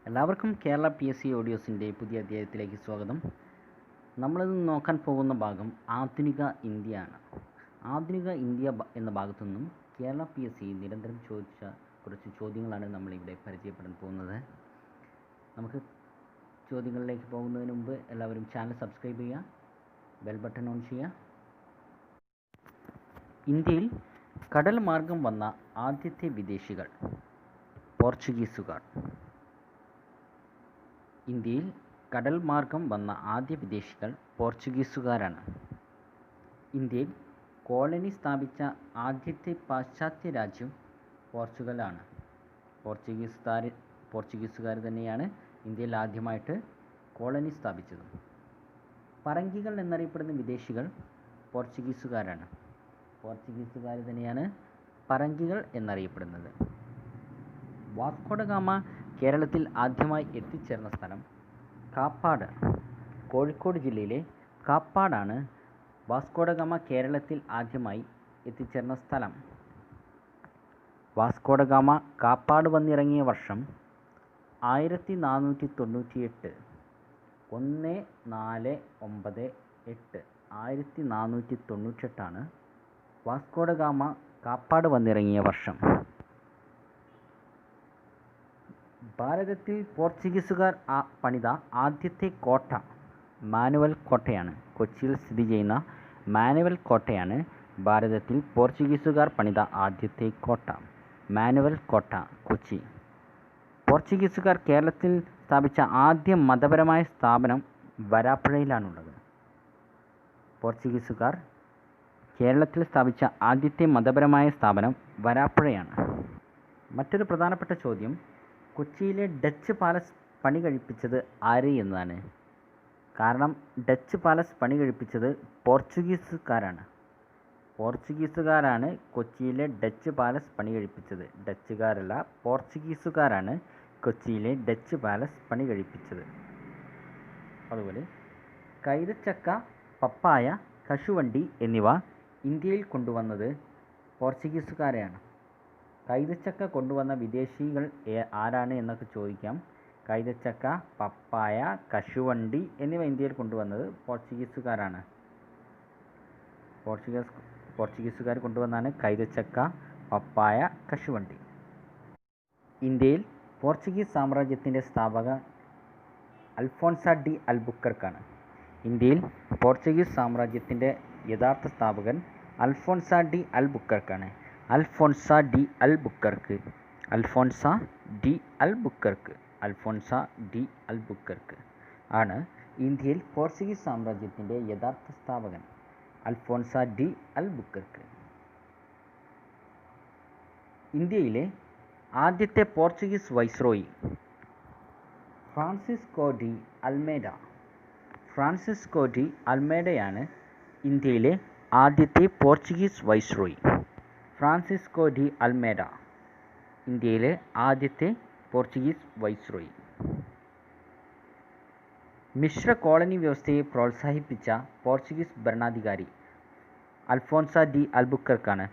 എല്ലാവർക്കും കേരള PSC ഓഡിയോസിൻ്റെ പുതിയ അധ്യായത്തിലേക്ക് സ്വാഗതം. നമ്മളിന്ന് നോക്കാൻ പോകുന്ന ഭാഗം ആധുനിക ഇന്ത്യയാണ്. ആധുനിക ഇന്ത്യ എന്ന ഭാഗത്തു നിന്നും കേരള PSC നിരന്തരം ചോദിച്ച കുറച്ച് ചോദ്യങ്ങളാണ് നമ്മളിവിടെ പരിചയപ്പെടാൻ പോകുന്നത്. നമുക്ക് ചോദ്യങ്ങളിലേക്ക് പോകുന്നതിന് മുമ്പ് എല്ലാവരും ചാനൽ സബ്സ്ക്രൈബ് ചെയ്യുക, ബെൽ ബട്ടൺ ഓൺ ചെയ്യുക. ഇന്ത്യയിൽ കടൽ മാർഗം വന്ന ആദ്യത്തെ വിദേശികൾ പോർച്ചുഗീസുകാർ. ഇന്ത്യയിൽ കടൽ മാർഗം വന്ന ആദ്യ വിദേശികൾ പോർച്ചുഗീസുകാരാണ്. ഇന്ത്യയിൽ കോളനി സ്ഥാപിച്ച ആദ്യത്തെ പാശ്ചാത്യ രാജ്യം പോർച്ചുഗലാണ്. പോർച്ചുഗീസുകാർ തന്നെയാണ് ഇന്ത്യയിൽ ആദ്യമായിട്ട് കോളനി സ്ഥാപിച്ചത്. പറങ്കികൾ എന്നറിയപ്പെടുന്ന വിദേശികൾ പോർച്ചുഗീസുകാരാണ്. പോർച്ചുഗീസുകാർ തന്നെയാണ് പറങ്കികൾ എന്നറിയപ്പെടുന്നത്. വാസ്കോഡ ഗാമ കേരളത്തിൽ ആദ്യമായി എത്തിച്ചേർന്ന സ്ഥലം കാപ്പാട്. കോഴിക്കോട് ജില്ലയിലെ കാപ്പാടാണ് വാസ്കോഡ ഗാമ കേരളത്തിൽ ആദ്യമായി എത്തിച്ചേർന്ന സ്ഥലം. വാസ്കോഡ ഗാമ കാപ്പാട് വന്നിറങ്ങിയ വർഷം 1498. 1498 1498 വാസ്കോഡ ഗാമ കാപ്പാട് വന്നിറങ്ങിയ വർഷം. ഭാരതത്തിൽ പോർച്ചുഗീസുകാർ പണിത ആദ്യത്തെ കോട്ട മാനുവൽ കോട്ടയാണ്. കൊച്ചിയിൽ സ്ഥിതി ചെയ്യുന്ന മാനുവൽ കോട്ടയാണ് ഭാരതത്തിൽ പോർച്ചുഗീസുകാർ പണിത ആദ്യത്തെ കോട്ട. മാനുവൽ കോട്ട, കൊച്ചി. പോർച്ചുഗീസുകാർ കേരളത്തിൽ സ്ഥാപിച്ച ആദ്യ മതപരമായ സ്ഥാപനം വരാപ്പുഴയിലാണുള്ളത്. പോർച്ചുഗീസുകാർ കേരളത്തിൽ സ്ഥാപിച്ച ആദ്യത്തെ മതപരമായ സ്ഥാപനം വരാപ്പുഴയാണ്. മറ്റൊരു പ്രധാനപ്പെട്ട ചോദ്യം, കൊച്ചിയിലെ ഡച്ച് പാലസ് പണി കഴിപ്പിച്ചത് ആര് എന്നതാണ്. കാരണം ഡച്ച് പാലസ് പണി കഴിപ്പിച്ചത് പോർച്ചുഗീസുകാരാണ്. പോർച്ചുഗീസുകാരാണ് കൊച്ചിയിലെ ഡച്ച് പാലസ് പണി കഴിപ്പിച്ചത്. ഡച്ചുകാരല്ല, പോർച്ചുഗീസുകാരാണ് കൊച്ചിയിലെ ഡച്ച് പാലസ് പണി കഴിപ്പിച്ചത്. അതുപോലെ കൈതച്ചക്ക, പപ്പായ, കശുവണ്ടി എന്നിവ ഇന്ത്യയിൽ കൊണ്ടുവന്നത് പോർച്ചുഗീസുകാരെയാണ്. കൈതച്ചക്ക കൊണ്ടുവന്ന വിദേശികൾ ആരാണ് എന്നൊക്കെ ചോദിക്കാം. കൈതച്ചക്ക, പപ്പായ, കശുവണ്ടി എന്നിവ ഇന്ത്യയിൽ കൊണ്ടുവന്നത് പോർച്ചുഗീസുകാരാണ്. പോർച്ചുഗീസുകാർ കൊണ്ടുവന്നാണ് കൈതച്ചക്ക, പപ്പായ, കശുവണ്ടി. ഇന്ത്യയിൽ പോർച്ചുഗീസ് സാമ്രാജ്യത്തിൻ്റെ സ്ഥാപകൻ അൽഫോൺസ ഡി അൽബുക്കർക്കാണ്. ഇന്ത്യയിൽ പോർച്ചുഗീസ് സാമ്രാജ്യത്തിൻ്റെ യഥാർത്ഥ സ്ഥാപകൻ അൽഫോൺസ ഡി അൽബുക്കർക്കാണ്. അൽഫോൺസ ഡി അൽബുക്കർക്ക് ആണ് ഇന്ത്യയിൽ പോർച്ചുഗീസ് സാമ്രാജ്യത്തിൻ്റെ യഥാർത്ഥ സ്ഥാപകൻ. അൽഫോൺസ ഡി അൽബുക്കർക്ക്. ഇന്ത്യയിലെ ആദ്യത്തെ പോർച്ചുഗീസ് വൈസ്രോയി ഫ്രാൻസിസ്കോ ഡി അൽമേഡയാണ് ഇന്ത്യയിലെ ആദ്യത്തെ Portuguese viceroy. Francisco de Almeida, ഇന്ത്യയിലെ ആദ്യത്തെ പോർച്ചുഗീസ് വൈസ്രോയി. മിശ്ര കോളനി വ്യവസ്ഥയെ പ്രോത്സാഹിപ്പിച്ച പോർച്ചുഗീസ് ഭരണാധികാരി അൽഫോൺസ ഡി അൽബുക്കർക്കാണ്.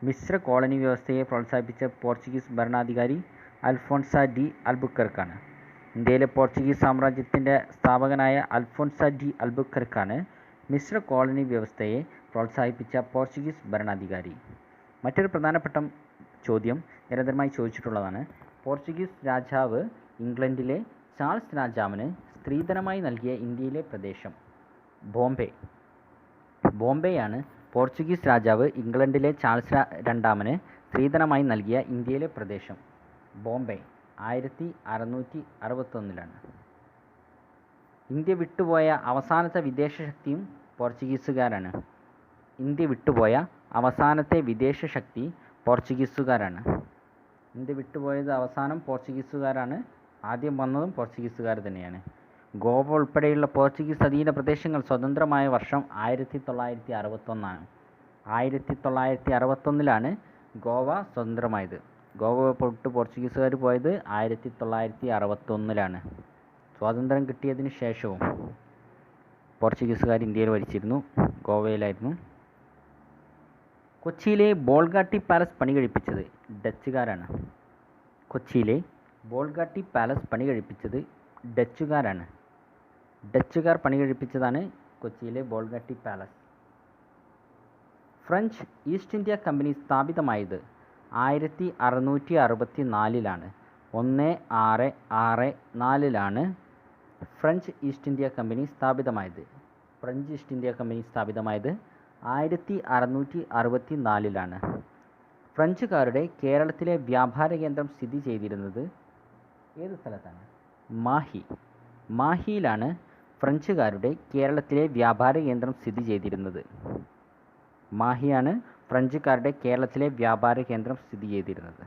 മിശ്ര കോളനി വ്യവസ്ഥയെ പ്രോത്സാഹിപ്പിച്ച പോർച്ചുഗീസ് ഭരണാധികാരി അൽഫോൺസ ഡി അൽബുക്കർക്കാണ്. ഇന്ത്യയിലെ പോർച്ചുഗീസ് സാമ്രാജ്യത്തിൻ്റെ സ്ഥാപകനായ അൽഫോൺസ ഡി അൽബുക്കർക്കാണ് മിശ്ര കോളനി വ്യവസ്ഥയെ പ്രോത്സാഹിപ്പിച്ച പോർച്ചുഗീസ് ഭരണാധികാരി. മറ്റൊരു പ്രധാനപ്പെട്ട ചോദ്യം നിരന്തരമായി ചോദിച്ചിട്ടുള്ളതാണ്. പോർച്ചുഗീസ് രാജാവ് ഇംഗ്ലണ്ടിലെ ചാൾസ് രാജാവിന് സ്ത്രീധനമായി നൽകിയ ഇന്ത്യയിലെ പ്രദേശം ബോംബെയാണ്. പോർച്ചുഗീസ് രാജാവ് ഇംഗ്ലണ്ടിലെ ചാൾസ് രണ്ടാമന് സ്ത്രീധനമായി നൽകിയ ഇന്ത്യയിലെ പ്രദേശം ബോംബെ. 1661. ഇന്ത്യ വിട്ടുപോയ അവസാനത്തെ വിദേശ ശക്തിയും പോർച്ചുഗീസുകാരാണ്. ഇന്ത്യ വിട്ടുപോയ അവസാനത്തെ വിദേശ ശക്തി പോർച്ചുഗീസുകാരാണ്. ഇന്ത്യ വിട്ടുപോയത് അവസാനം പോർച്ചുഗീസുകാരാണ്. ആദ്യം വന്നതും പോർച്ചുഗീസുകാർ തന്നെയാണ്. ഗോവ ഉൾപ്പെടെയുള്ള പോർച്ചുഗീസ് അധീന പ്രദേശങ്ങൾ സ്വതന്ത്രമായ വർഷം 1961. 1961 ഗോവ സ്വതന്ത്രമായത്. ഗോവ വിട്ട് പോർച്ചുഗീസുകാർ പോയത് 1961. സ്വാതന്ത്ര്യം കിട്ടിയതിന് ശേഷവും പോർച്ചുഗീസുകാർ ഇന്ത്യയിൽ ഭരിച്ചിരുന്നു. ഗോവയിലായിരുന്നു. കൊച്ചിയിലെ ബോൾഗാട്ടി പാലസ് പണി കഴിപ്പിച്ചത് ഡച്ചുകാരാണ്. കൊച്ചിയിലെ ബോൾഗാട്ടി പാലസ് പണി കഴിപ്പിച്ചത് ഡച്ചുകാരാണ്. ഡച്ചുകാർ പണി കഴിപ്പിച്ചതാണ് കൊച്ചിയിലെ Bolgatty palace. French east India company സ്ഥാപിതമായത് 1664 1664 ഫ്രഞ്ച് ഈസ്റ്റ് ഇന്ത്യ കമ്പനി സ്ഥാപിതമായത്. ഫ്രഞ്ച് ഈസ്റ്റ് ഇന്ത്യ കമ്പനി സ്ഥാപിതമായത് 1664 ഫ്രഞ്ചുകാരുടെ കേരളത്തിലെ വ്യാപാര കേന്ദ്രം സ്ഥിതി ചെയ്തിരുന്നത് ഏത് സ്ഥലത്താണ്? മാഹി. മാഹിയിലാണ് ഫ്രഞ്ചുകാരുടെ കേരളത്തിലെ വ്യാപാര കേന്ദ്രം സ്ഥിതി ചെയ്തിരുന്നത്. മാഹിയാണ് ഫ്രഞ്ചുകാരുടെ കേരളത്തിലെ വ്യാപാര കേന്ദ്രം സ്ഥിതി ചെയ്തിരുന്നത്.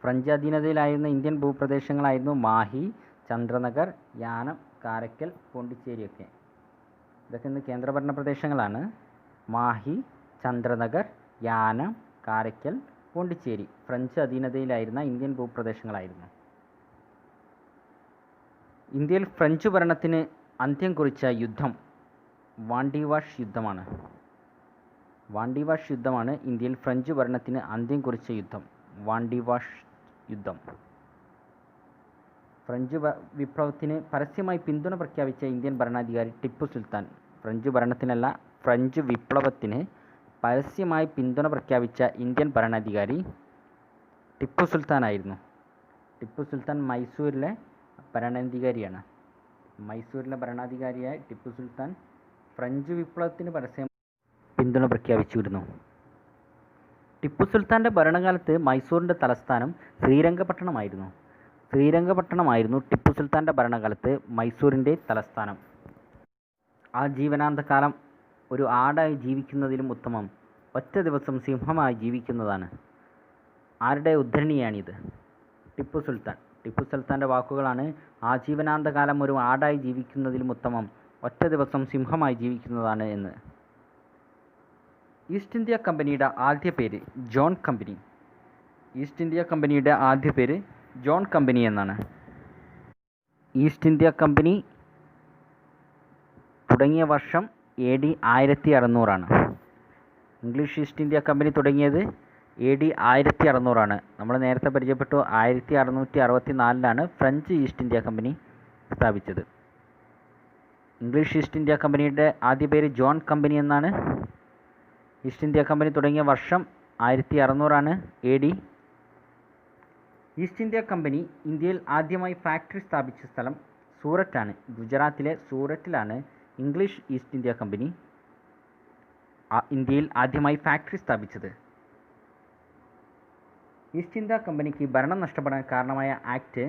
ഫ്രഞ്ച് അധീനതയിലായിരുന്ന ഇന്ത്യൻ ഭൂപ്രദേശങ്ങളായിരുന്നു മാഹി, ചന്ദ്രനഗർ, യാനം, കാരയ്ക്കൽ, പോണ്ടിച്ചേരിയൊക്കെ. ഇതൊക്കെ ഇന്ന് കേന്ദ്രഭരണ പ്രദേശങ്ങളാണ്. മാഹി, ചന്ദ്രനഗർ, യാനം, കാരയ്ക്കൽ, പോണ്ടിച്ചേരി ഫ്രഞ്ച് അധീനതയിലായിരുന്ന ഇന്ത്യൻ ഭൂപ്രദേശങ്ങളായിരുന്നു. ഇന്ത്യയിൽ ഫ്രഞ്ച് ഭരണത്തിന് അന്ത്യം കുറിച്ച യുദ്ധം വാണ്ടിവാഷ് യുദ്ധമാണ്. വാണ്ടിവാഷ് യുദ്ധമാണ് ഇന്ത്യയിൽ ഫ്രഞ്ച് ഭരണത്തിന് അന്ത്യം കുറിച്ച യുദ്ധം. വാണ്ടിവാഷ് യുദ്ധം. ഫ്രഞ്ച് വിപ്ലവത്തിന് പരസ്യമായി പിന്തുണ പ്രഖ്യാപിച്ച ഇന്ത്യൻ ഭരണാധികാരി ടിപ്പു സുൽത്താൻ. ഫ്രഞ്ച് ഭരണത്തിനല്ല, ഫ്രഞ്ച് വിപ്ലവത്തിന് പരസ്യമായി പിന്തുണ പ്രഖ്യാപിച്ച ഇന്ത്യൻ ഭരണാധികാരി ടിപ്പു സുൽത്താനായിരുന്നു. ടിപ്പു സുൽത്താൻ മൈസൂരിലെ ഭരണാധികാരിയാണ്. മൈസൂരിലെ ഭരണാധികാരിയായ ടിപ്പു സുൽത്താൻ ഫ്രഞ്ച് വിപ്ലവത്തിന് പരസ്യമായി പിന്തുണ പ്രഖ്യാപിച്ചിരുന്നു. ടിപ്പു സുൽത്താൻ്റെ ഭരണകാലത്ത് മൈസൂരിൻ്റെ തലസ്ഥാനം ശ്രീരംഗപട്ടണമായിരുന്നു. ശ്രീരംഗപട്ടണമായിരുന്നു ടിപ്പു സുൽത്താൻ്റെ ഭരണകാലത്ത് മൈസൂരിൻ്റെ തലസ്ഥാനം. ആജീവനാന്തകാലം ഒരു ആടായി ജീവിക്കുന്നതിലും ഉത്തമം ഒറ്റ ദിവസം സിംഹമായി ജീവിക്കുന്നതാണ്. ആരുടെ ഉദ്ധരണിയാണിത്? ടിപ്പു സുൽത്താൻ. ടിപ്പു സുൽത്താൻ്റെ വാക്കുകളാണ് ആജീവനാന്തകാലം ഒരു ആടായി ജീവിക്കുന്നതിലും ഉത്തമം ഒറ്റ ദിവസം സിംഹമായി ജീവിക്കുന്നതാണ് എന്ന്. ഈസ്റ്റ് ഇന്ത്യ കമ്പനിയുടെ ആദ്യ പേര് ജോൺ കമ്പനി. ഈസ്റ്റ് ഇന്ത്യ കമ്പനിയുടെ ആദ്യ പേര് ജോൺ കമ്പനി എന്നാണ്. ഈസ്റ്റ് ഇന്ത്യ കമ്പനി തുടങ്ങിയ വർഷം AD 1600. English east India company തുടങ്ങിയത് AD 1600. നമ്മൾ നേരത്തെ പരിചയപ്പെട്ടു 1664 ഫ്രഞ്ച് ഈസ്റ്റ് ഇന്ത്യ കമ്പനി സ്ഥാപിച്ചത്. ഇംഗ്ലീഷ് ഈസ്റ്റ് ഇന്ത്യ കമ്പനിയുടെ ആദ്യ പേര് ജോൺ കമ്പനി എന്നാണ്. ഈസ്റ്റ് ഇന്ത്യ കമ്പനി തുടങ്ങിയ വർഷം 1600 AD. ഈസ്റ്റ് ഇന്ത്യ കമ്പനി ഇന്ത്യയിൽ ആദ്യമായി ഫാക്ടറി സ്ഥാപിച്ച സ്ഥലം സൂററ്റാണ്. ഗുജറാത്തിലെ സൂററ്റിലാണ് ഇംഗ്ലീഷ് ഈസ്റ്റ് ഇന്ത്യ കമ്പനി ഇന്ത്യയിൽ ആദ്യമായി ഫാക്ടറി സ്ഥാപിച്ചത്. ഈസ്റ്റ് ഇന്ത്യ കമ്പനിക്ക് ഭരണം നഷ്ടപ്പെടാൻ കാരണമായ ആക്ട്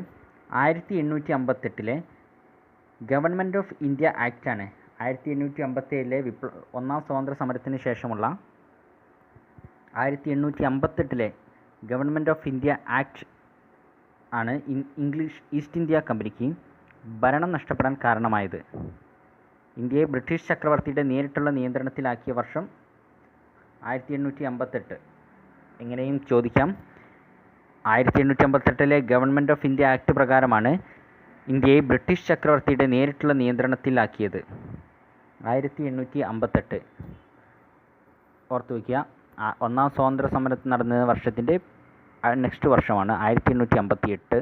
1858 ഗവൺമെൻറ് ഓഫ് ഇന്ത്യ ആക്റ്റാണ്. 1857 ഒന്നാം സ്വാതന്ത്ര്യ സമരത്തിന് ശേഷമുള്ള 1858 ഗവൺമെൻറ് ഓഫ് ഇന്ത്യ ആക്ട് ആണ് ഇംഗ്ലീഷ് ഈസ്റ്റ് ഇന്ത്യ കമ്പനിക്ക് ഭരണം നഷ്ടപ്പെടാൻ കാരണമായത്. ഇന്ത്യയെ ബ്രിട്ടീഷ് ചക്രവർത്തിയുടെ നേരിട്ടുള്ള നിയന്ത്രണത്തിലാക്കിയ വർഷം 1858. എങ്ങനെയും ചോദിക്കാം. 1858 ഗവൺമെൻറ് ഓഫ് ഇന്ത്യ ആക്ട് പ്രകാരമാണ് ഇന്ത്യയെ ബ്രിട്ടീഷ് ചക്രവർത്തിയുടെ നേരിട്ടുള്ള നിയന്ത്രണത്തിലാക്കിയത്. 1858 ഓർത്തു വയ്ക്കുക. ഒന്നാം സ്വാതന്ത്ര്യ സമരം നടന്ന വർഷത്തിൻ്റെ നെക്സ്റ്റ് വർഷമാണ് 1858.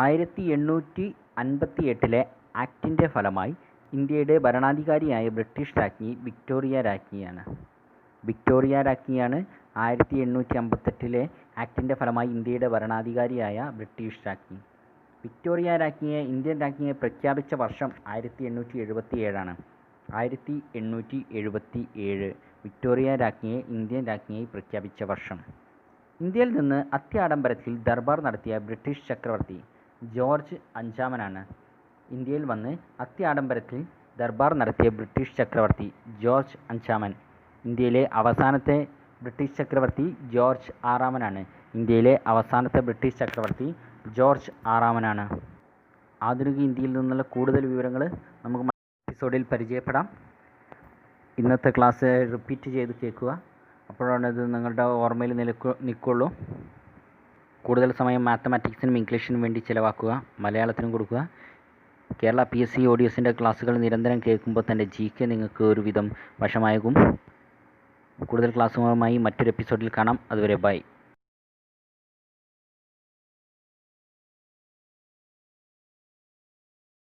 1858 ആക്ടിൻ്റെ ഫലമായി ഇന്ത്യയുടെ ഭരണാധികാരിയായ ബ്രിട്ടീഷ് രാജ്ഞി വിക്ടോറിയ രാജ്ഞിയാണ്. വിക്ടോറിയ രാജ്ഞിയാണ് 1858 ആക്ടിൻ്റെ ഫലമായി ഇന്ത്യയുടെ ഭരണാധികാരിയായ ബ്രിട്ടീഷ് രാജ്ഞി. വിക്ടോറിയ രാജ്ഞിയെ ഇന്ത്യൻ രാജ്ഞിയെ പ്രഖ്യാപിച്ച വർഷം 1877. 1877 വിക്ടോറിയ രാജ്ഞിയെ ഇന്ത്യൻ രാജ്ഞിയായി പ്രഖ്യാപിച്ച വർഷം. ഇന്ത്യയിൽ നിന്ന് അത്യാഡംബരത്തിൽ ദർബാർ നടത്തിയ ബ്രിട്ടീഷ് ചക്രവർത്തി ജോർജ് അഞ്ചാമനാണ്. ഇന്ത്യയിൽ വന്ന് അത്യാഡംബരത്തിൽ ദർബാർ നടത്തിയ ബ്രിട്ടീഷ് ചക്രവർത്തി ജോർജ് അഞ്ചാമൻ. ഇന്ത്യയിലെ അവസാനത്തെ ബ്രിട്ടീഷ് ചക്രവർത്തി ജോർജ് ആറാമനാണ്. ഇന്ത്യയിലെ അവസാനത്തെ ബ്രിട്ടീഷ് ചക്രവർത്തി ജോർജ് ആറാമനാണ്. ആധുനിക ഇന്ത്യയിൽ നിന്നുള്ള കൂടുതൽ വിവരങ്ങൾ നമുക്ക് എപ്പിസോഡിൽ പരിചയപ്പെടാം. ഇന്നത്തെ ക്ലാസ് റിപ്പീറ്റ് ചെയ്ത് കേൾക്കുക. അപ്പോഴാണ് ഇത് നിങ്ങളുടെ ഓർമ്മയിൽ നിൽക്കുള്ളൂ. കൂടുതൽ സമയം മാത്തമാറ്റിക്സിനും ഇംഗ്ലീഷിനും വേണ്ടി ചിലവാക്കുക. മലയാളത്തിനും കൊടുക്കുക. കേരള PSC ODSൻ്റെ ക്ലാസ്സുകൾ നിരന്തരം കേൾക്കുമ്പോൾ തന്നെ GK നിങ്ങൾക്ക് ഒരുവിധം വശമാകും. കൂടുതൽ ക്ലാസ്സുകളുമായി മറ്റൊരു എപ്പിസോഡിൽ കാണാം. അതുവരെ ബൈ.